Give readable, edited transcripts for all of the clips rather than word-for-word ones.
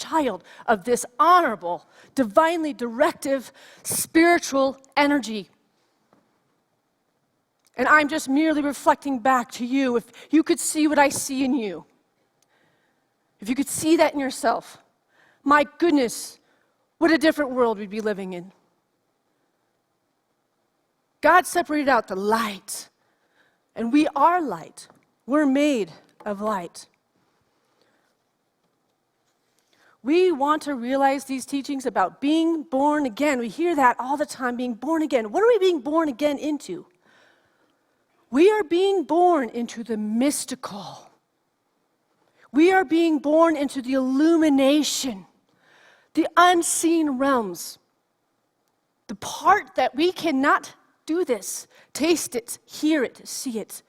child of this honorable, divinely directive, spiritual energy. And I'm just merely reflecting back to you. If you could see what I see in you, if you could see that in yourself, my goodness, what a different world we'd be living in. God separated out the light, and we are light. We're made of light. We want to realize these teachings about being born again. We hear that all the time, being born again. What are we being born again into? We are being born into the mystical. We are being born into the illumination, the unseen realms. The part that we cannot do this, taste it, hear it, see it,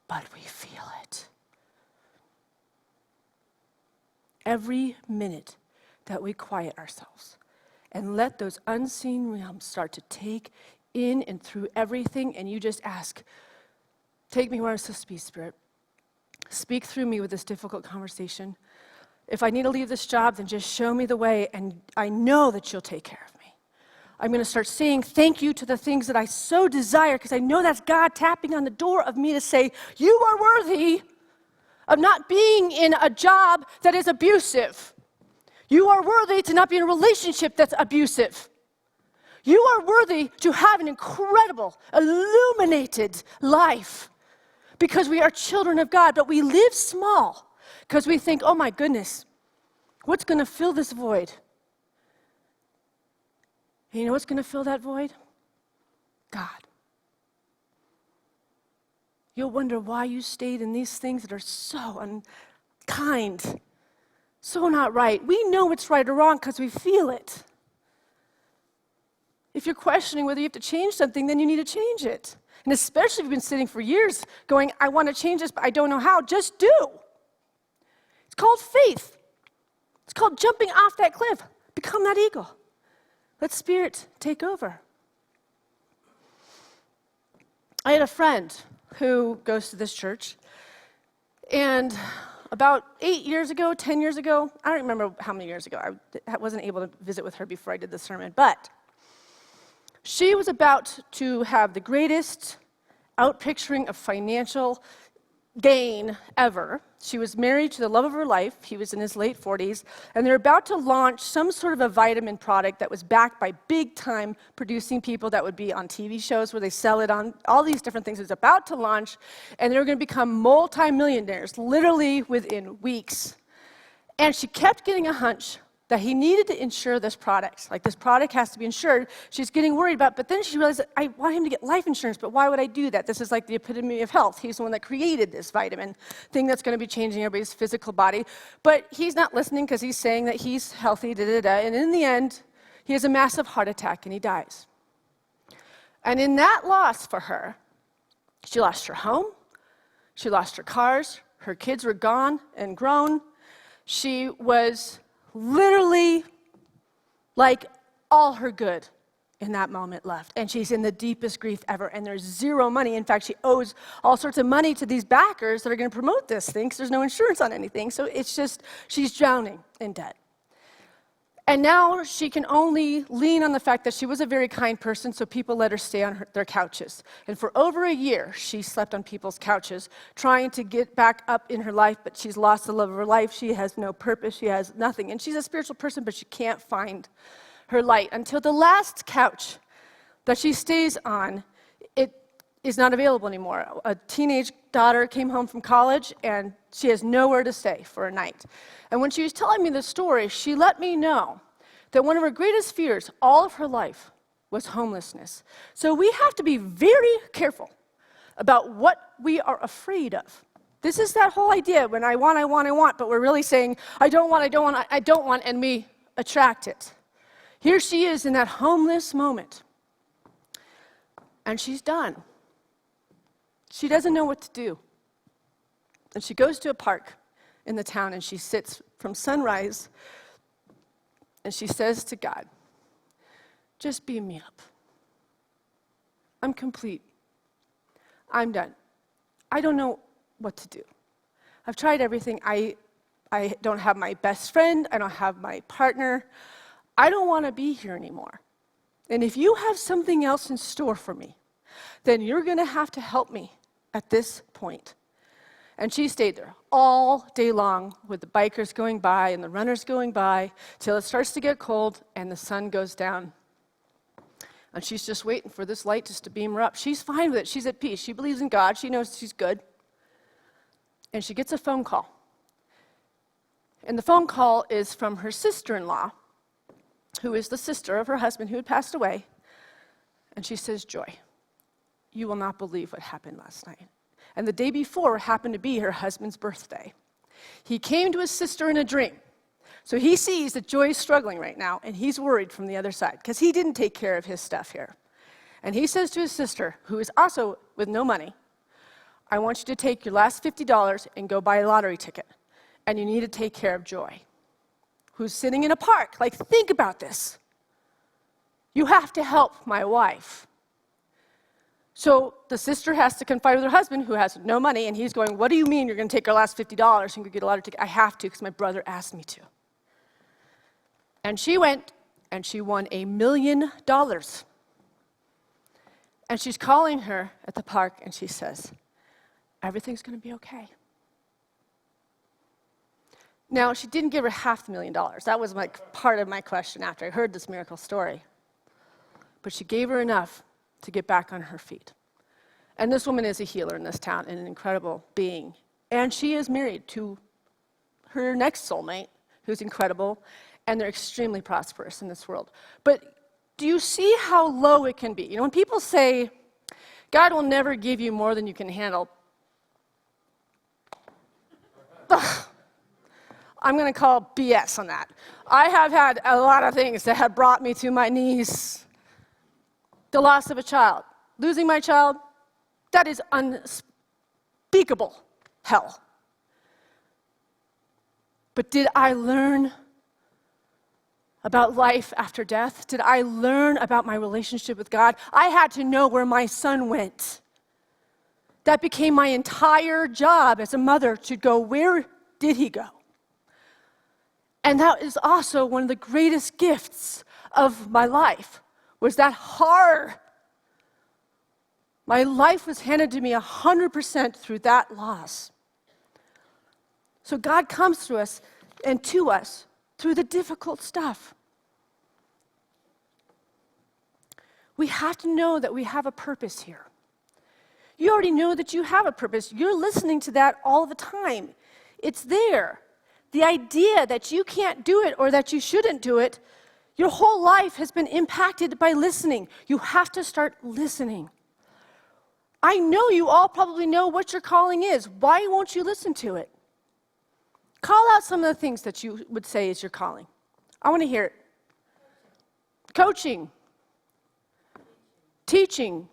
but we feel it. Every minute that we quiet ourselves and let those unseen realms start to take in and through everything, and you just ask, take me where I'm supposed to be, Spirit. Speak through me with this difficult conversation. If I need to leave this job, then just show me the way, and I know that you'll take care of me. I'm going to start saying thank you to the things that I so desire, because I know that's God tapping on the door of me to say, you are worthy of not being in a job that is abusive. You are worthy to not be in a relationship that's abusive. You are worthy to have an incredible, illuminated life, because we are children of God, but we live small because we think, oh my goodness, what's going to fill this void? And you know what's going to fill that void? God. You'll wonder why you stayed in these things that are so unkind, so not right. We know it's right or wrong because we feel it. If you're questioning whether you have to change something, then you need to change it. And especially if you've been sitting for years going, I want to change this, but I don't know how, just do. It's called faith. It's called jumping off that cliff. Become that eagle. Let Spirit take over. I had a friend who goes to this church, and about 8 years ago, 10 years ago, I don't remember how many years ago, I wasn't able to visit with her before I did the sermon, but she was about to have the greatest outpicturing of financial gain ever. She was married to the love of her life. He was in his late 40s, and they're about to launch some sort of a vitamin product that was backed by big-time producing people that would be on TV shows where they sell it on all these different things. It was about to launch, and they were going to become multi-millionaires literally within weeks. And she kept getting a hunch that he needed to insure this product. Like, this product has to be insured. She's getting worried about it, but then she realized that I want him to get life insurance, but why would I do that? This is like the epitome of health. He's the one that created this vitamin thing that's going to be changing everybody's physical body. But he's not listening because he's saying that he's healthy, and in the end, he has a massive heart attack and he dies. And in that loss for her, she lost her home, she lost her cars, her kids were gone and grown. She was literally like all her good in that moment left. And she's in the deepest grief ever, and there's zero money. In fact, she owes all sorts of money to these backers that are going to promote this thing because there's no insurance on anything. So it's just, she's drowning in debt. And now she can only lean on the fact that she was a very kind person, so people let her stay on their couches. And for over a year, she slept on people's couches, trying to get back up in her life, but she's lost the love of her life. She has no purpose. She has nothing. And she's a spiritual person, but she can't find her light until the last couch that she stays on, it is not available anymore. A teenage daughter came home from college, and she has nowhere to stay for a night. And when she was telling me this story, she let me know that one of her greatest fears all of her life was homelessness. So we have to be very careful about what we are afraid of. This is that whole idea when I want, but we're really saying, I don't want, and we attract it. Here she is in that homeless moment, and she's done. She doesn't know what to do. And she goes to a park in the town, and she sits from sunrise, and she says to God, just beam me up. I'm complete. I'm done. I don't know what to do. I've tried everything. I I don't have my best friend. I don't have my partner. I don't want to be here anymore. And if you have something else in store for me, then you're going to have to help me at this point. And she stayed there all day long with the bikers going by and the runners going by till it starts to get cold and the sun goes down. And she's just waiting for this light just to beam her up. She's fine with it. She's at peace. She believes in God. She knows she's good. And she gets a phone call. And the phone call is from her sister-in-law, who is the sister of her husband who had passed away. And she says, Joy, you will not believe what happened last night. And the day before happened to be her husband's birthday. He came to his sister in a dream. So he sees that Joy is struggling right now, and he's worried from the other side, because he didn't take care of his stuff here. And he says to his sister, who is also with no money, I want you to take your last $50 and go buy a lottery ticket. And you need to take care of Joy, who's sitting in a park. Like, think about this. You have to help my wife. So the sister has to confide with her husband, who has no money, and he's going, what do you mean you're going to take our last $50 and go get a lottery ticket? I have to, because my brother asked me to. And she went, and she won $1 million. And she's calling her at the park, and she says, everything's going to be okay. Now, she didn't give her $500,000. That was part of my question after I heard this miracle story. But she gave her enough to get back on her feet. And this woman is a healer in this town and an incredible being. And she is married to her next soulmate, who's incredible, and they're extremely prosperous in this world. But do you see how low it can be? You know, when people say, God will never give you more than you can handle, I'm going to call BS on that. I have had a lot of things that have brought me to my knees. The loss of a child, losing my child, that is unspeakable hell. But did I learn about life after death? Did I learn about my relationship with God? I had to know where my son went. That became my entire job as a mother, to go, where did he go? And that is also one of the greatest gifts of my life, was that horror. My life was handed to me 100% through that loss. So God comes through us and to us through the difficult stuff. We have to know that we have a purpose here. You already know that you have a purpose. You're listening to that all the time. It's there. The idea that you can't do it or that you shouldn't do it, your whole life has been impacted by listening. You have to start listening. I know you all probably know what your calling is. Why won't you listen to it? Call out some of the things that you would say is your calling. I want to hear it. Coaching. Teaching.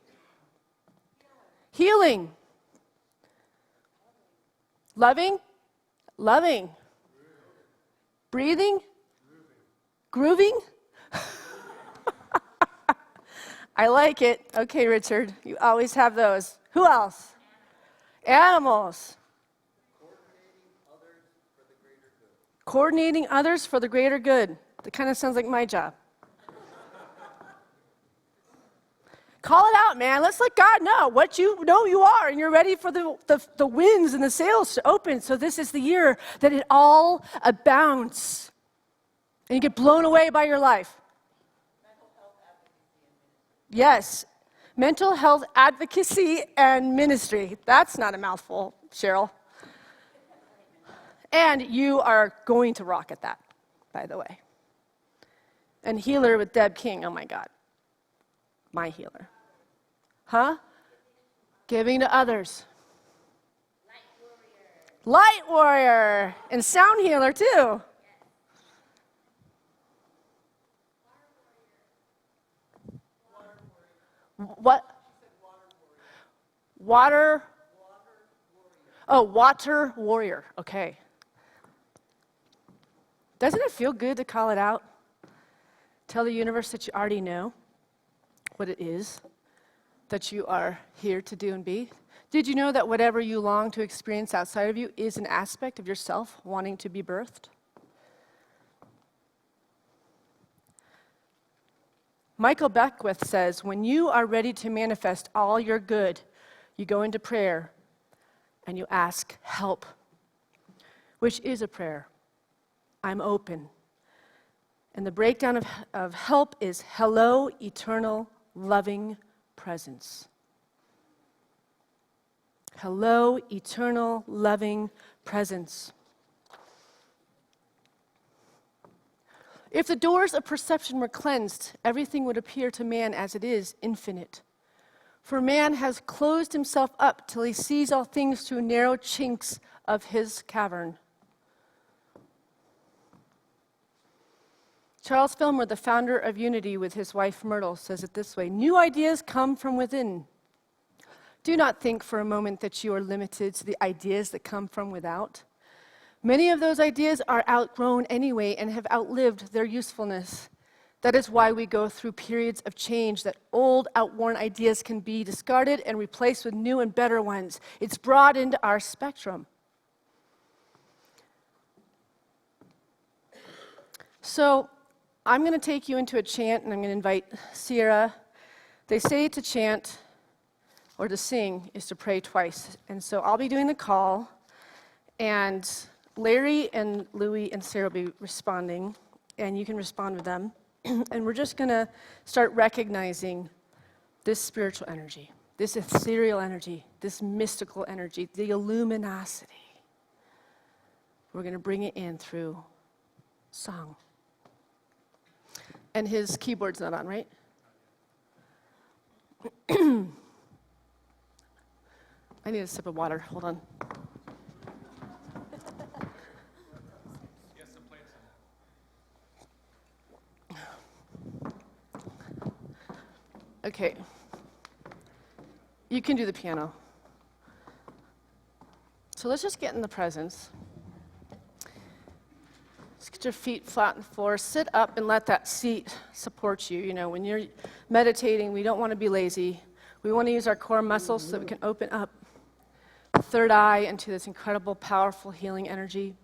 Healing. Loving. Loving. Breathing. Grooving. I like it. Okay, Richard, you always have those. Who else? Animals. Coordinating others for the greater good. That kind of sounds like my job. Call it out, man. Let's let God know what you know you are, and you're ready for the winds and the sails to open. So this is the year that it all abounds, and you get blown away by your life. Yes, mental health advocacy and ministry. That's not a mouthful, Cheryl. And you are going to rock at that, by the way. And healer with Deb King, oh my God. My healer. Huh? Giving to others. Light warrior. And sound healer, too. What? Water. Oh, water warrior. Okay. Doesn't it feel good to call it out? Tell the universe that you already know what it is. that you are here to do and be? Did you know that whatever you long to experience outside of you is an aspect of yourself wanting to be birthed? Michael Beckwith says, when you are ready to manifest all your good, you go into prayer and you ask help, which is a prayer. I'm open. And the breakdown of help is hello, eternal, loving presence. Hello, eternal, loving presence. If the doors of perception were cleansed, everything would appear to man as it is, infinite. For man has closed himself up till he sees all things through narrow chinks of his cavern. Charles Fillmore, the founder of Unity with his wife Myrtle, says it this way: new ideas come from within. Do not think for a moment that you are limited to the ideas that come from without. Many of those ideas are outgrown anyway and have outlived their usefulness. That is why we go through periods of change, that old, outworn ideas can be discarded and replaced with new and better ones. It's broadened our spectrum. So I'm going to take you into a chant, and I'm going to invite Sierra. They say to chant or to sing is to pray twice. And so I'll be doing the call, and Larry and Louie and Sarah will be responding, and you can respond with them. And we're just going to start recognizing this spiritual energy, this ethereal energy, this mystical energy, the luminosity. We're going to bring it in through song. And his keyboard's not on, right? I need a sip of water. Hold on. Okay. You can do the piano. So let's just get in the presence. Just get your feet flat on the floor. Sit up and let that seat support you. You know, when you're meditating, we don't want to be lazy. We want to use our core muscles so that we can open up the third eye into this incredible, powerful healing energy.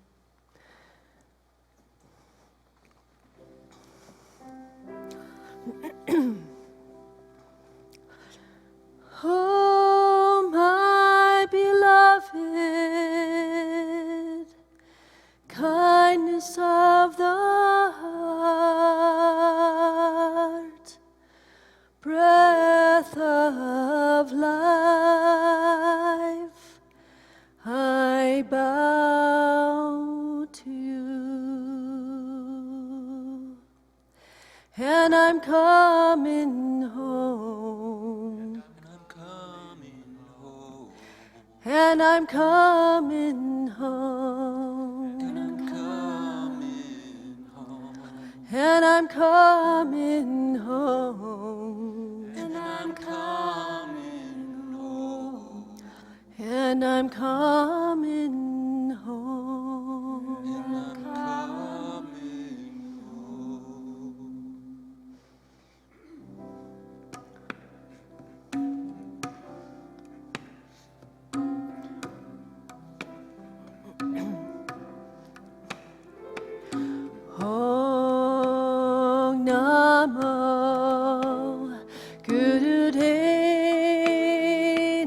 Oh, my beloved, kindness of the heart, breath of life, I bow to you, and I'm coming home. And I'm coming home. And I'm coming home. And I'm coming home. And I'm coming home. And I'm coming home. And I'm coming home. Om Namo Gurudev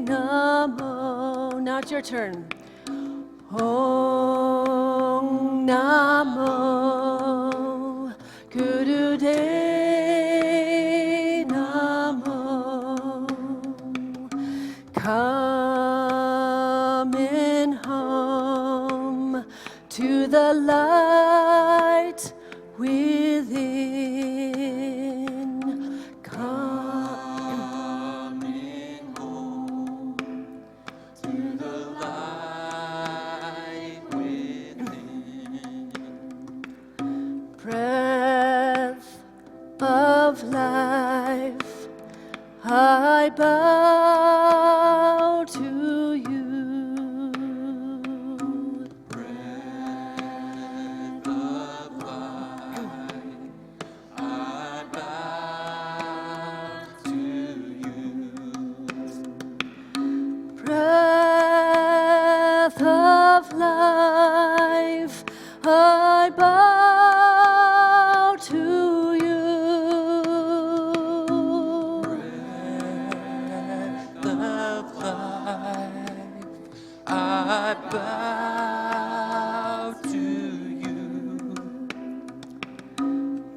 Namo. Now it's your turn. Om Namo Gurudev Namo. Coming home to the light within. Coming home to the light within. Breath of life, I bow to you.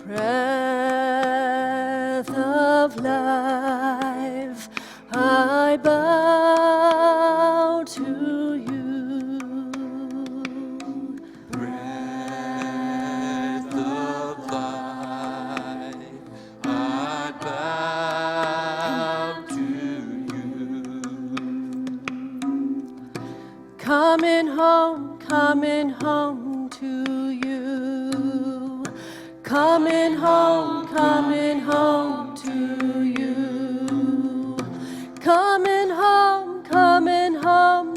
Breath of life, I bow to you. Breath of life, I bow to you. Coming home to you. Coming home to you. Coming home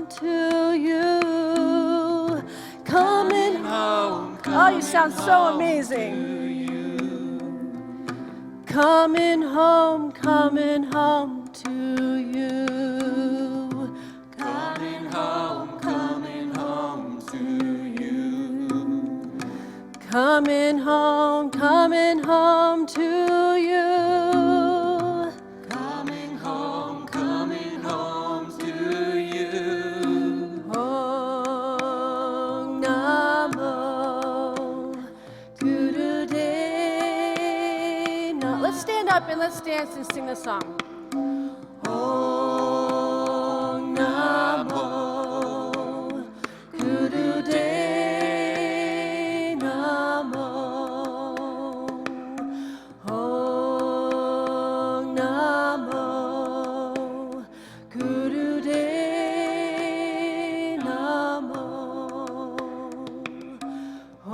to you. Coming home. Oh, you sound so amazing. Coming home to you. Coming home to you. Coming home to you. Coming home to you. Om Namo Gurudena. Let's stand up and let's dance and sing the song. Om Namo Gurudena. Om Namo Gurudena. Om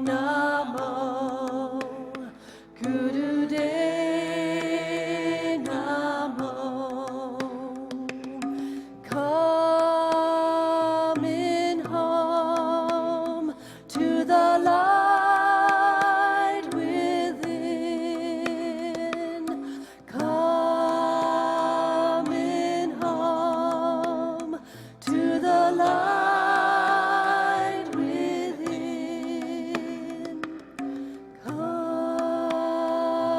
Namo Gurudena. Coming home to the light within. Coming home to the light within.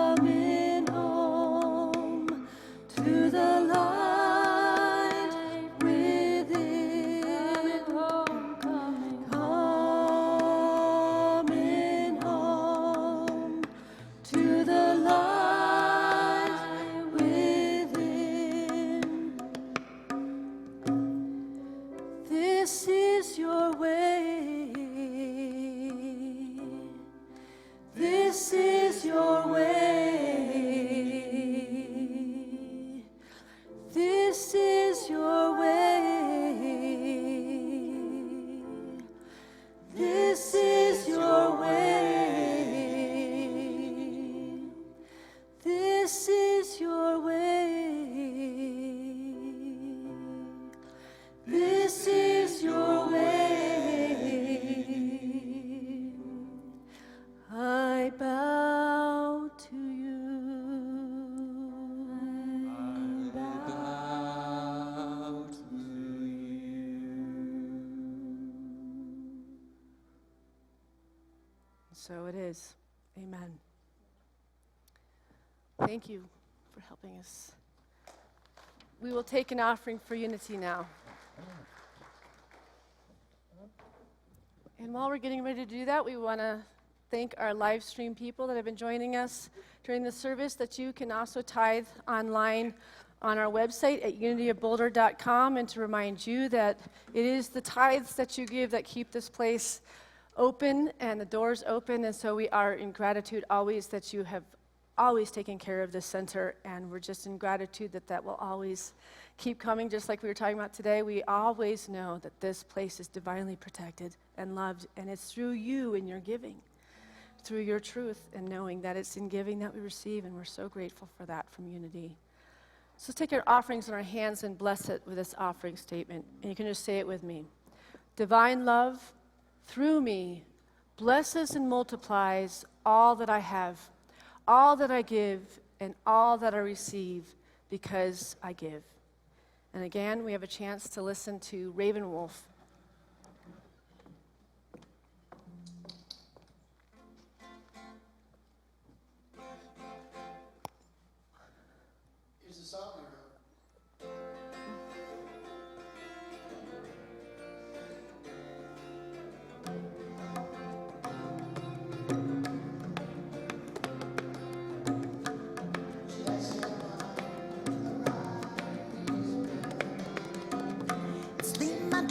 Coming home to the light within. Coming home to the light within. This is your way. This is your way. This is your way. This is your way. This is your way. This is your way. I bow to you. I bow to you. So it is. Amen. Thank you for helping us. We will take an offering for unity now. And while we're getting ready to do that, we want to thank our live stream people that have been joining us during the service, that you can also tithe online on our website at unityofboulder.com, and to remind you that it is the tithes that you give that keep this place open and the doors open. And so we are in gratitude always that you have always taken care of this center, and we're just in gratitude that that will always keep coming. Just like we were talking about today, we always know that this place is divinely protected and loved, and it's through you and your giving, through your truth, and knowing that it's in giving that we receive, and we're so grateful for that from Unity. So let's take our offerings in our hands and bless it with this offering statement, and you can just say it with me. Divine love, through me, blesses and multiplies all that I have, all that I give, and all that I receive, because I give. And again, we have a chance to listen to Raven Wolf. Here's the song I wrote.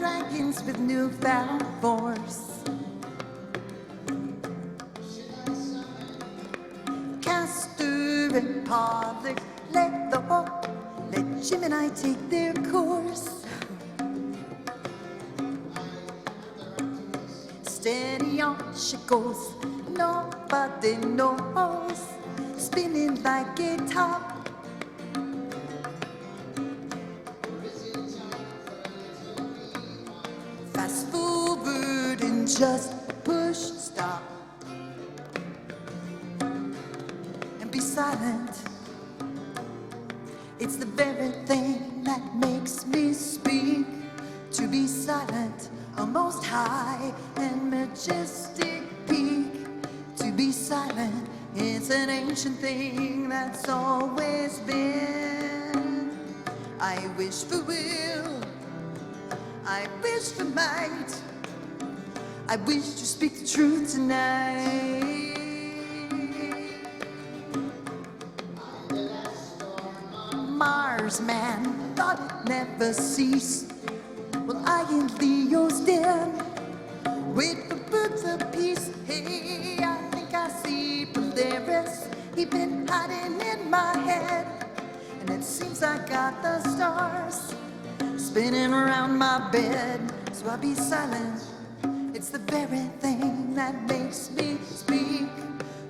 dragons with newfound force. Castor and Pollux, let Gemini take their course. Steady on she goes, nobody knows, spinning like a top. Fast forward and just push stop. And be silent. It's the very thing that makes me speak. To be silent, a most high and majestic peak. To be silent, it's an ancient thing that's always been. I wish for will, I wish for might, I wish to speak the truth tonight. Mars man thought it'd never cease. Well, I and Leo's den wait for birds of peace. Hey, I think I see Polaris. He been hiding in my head, and it seems I got the stars spinning around my bed. So I'll be silent. It's the very thing that makes me speak.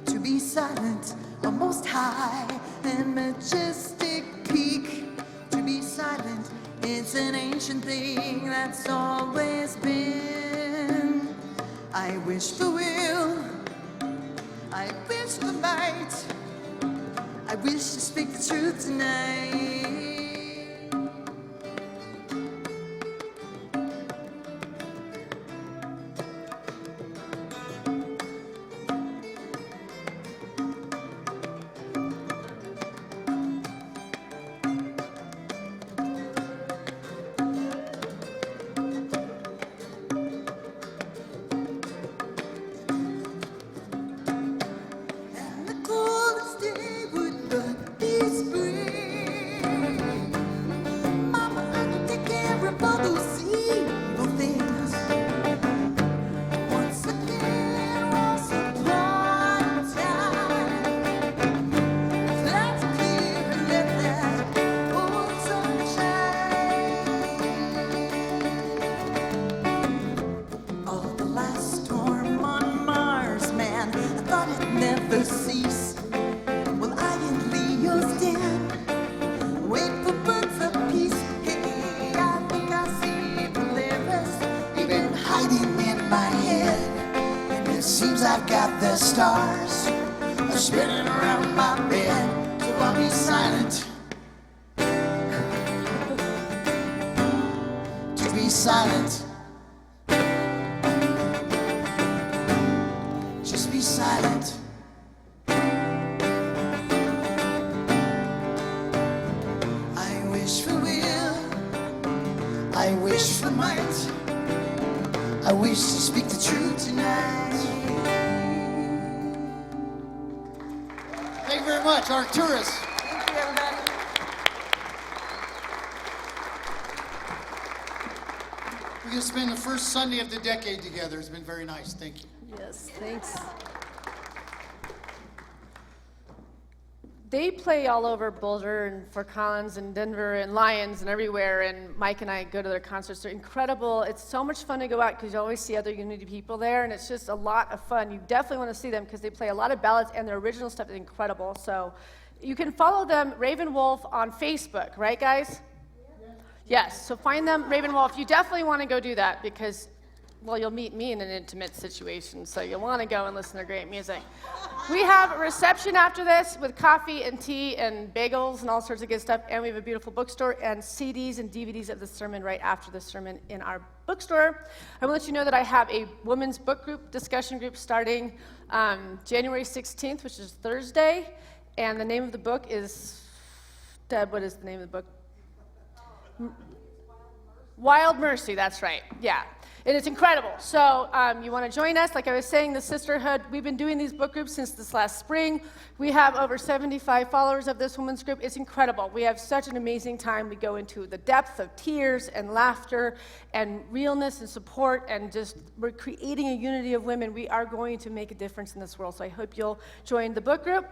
To be silent, a most high and majestic peak. To be silent, it's an ancient thing that's always been. I wish for will, I wish for might, I wish to speak the truth tonight. I've got the stars spinning around my bed, so I'll be silent. To be silent. Just be silent. I wish for will, I wish for might, I wish to speak the truth tonight. Thank you very much, Arcturus. Thank you, everybody. We're going to spend the first Sunday of the decade together. It's been very nice. Thank you. Yes, thanks. They play all over Boulder and Fort Collins and Denver and Lyons and everywhere, and Mike and I go to their concerts. They're incredible. It's so much fun to go out because you always see other Unity people there, and it's just a lot of fun. You definitely want to see them because they play a lot of ballads, and their original stuff is incredible. So you can follow them, Raven Wolf, on Facebook, right, guys? Yes, so find them, Raven Wolf. You definitely want to go do that because, well, you'll meet me in an intimate situation, so you'll want to go and listen to great music. We have a reception after this with coffee and tea and bagels and all sorts of good stuff, and we have a beautiful bookstore and CDs and DVDs of the sermon right after the sermon in our bookstore. I will let you know that I have a women's book group, discussion group starting January 16th, which is Thursday, and the name of the book is, Deb, what is the name of the book? Wild Mercy, that's right, yeah. And it's incredible. So you want to join us? Like I was saying, the sisterhood, we've been doing these book groups since this last spring. We have over 75 followers of this women's group. It's incredible. We have such an amazing time. We go into the depth of tears and laughter and realness and support, and just we're creating a unity of women. We are going to make a difference in this world. So I hope you'll join the book group.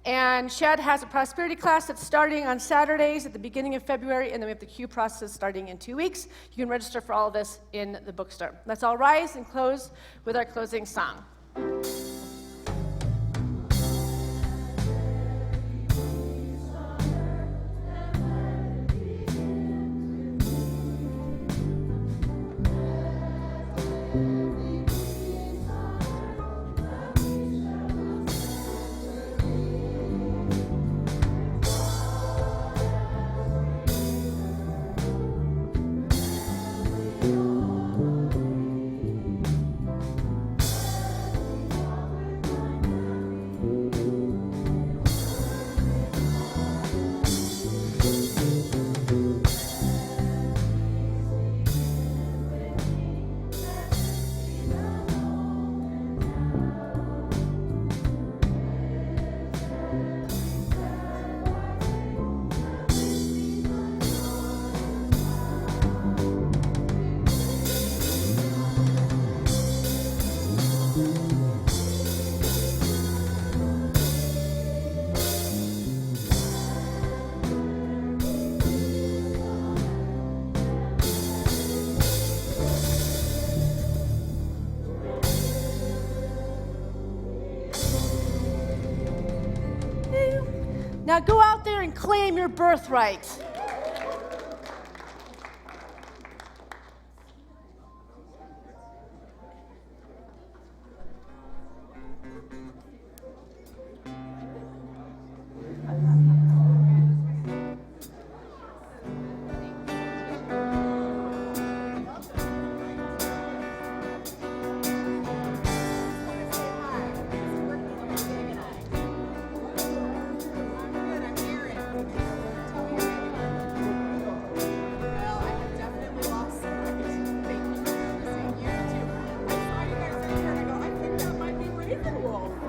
And Shed has a prosperity class that's starting on Saturdays at the beginning of February, and then we have the Q process starting in 2 weeks. You can register for all of this in the bookstore. Let's all rise and close with our closing song. Now go out there and claim your birthright. Wolf.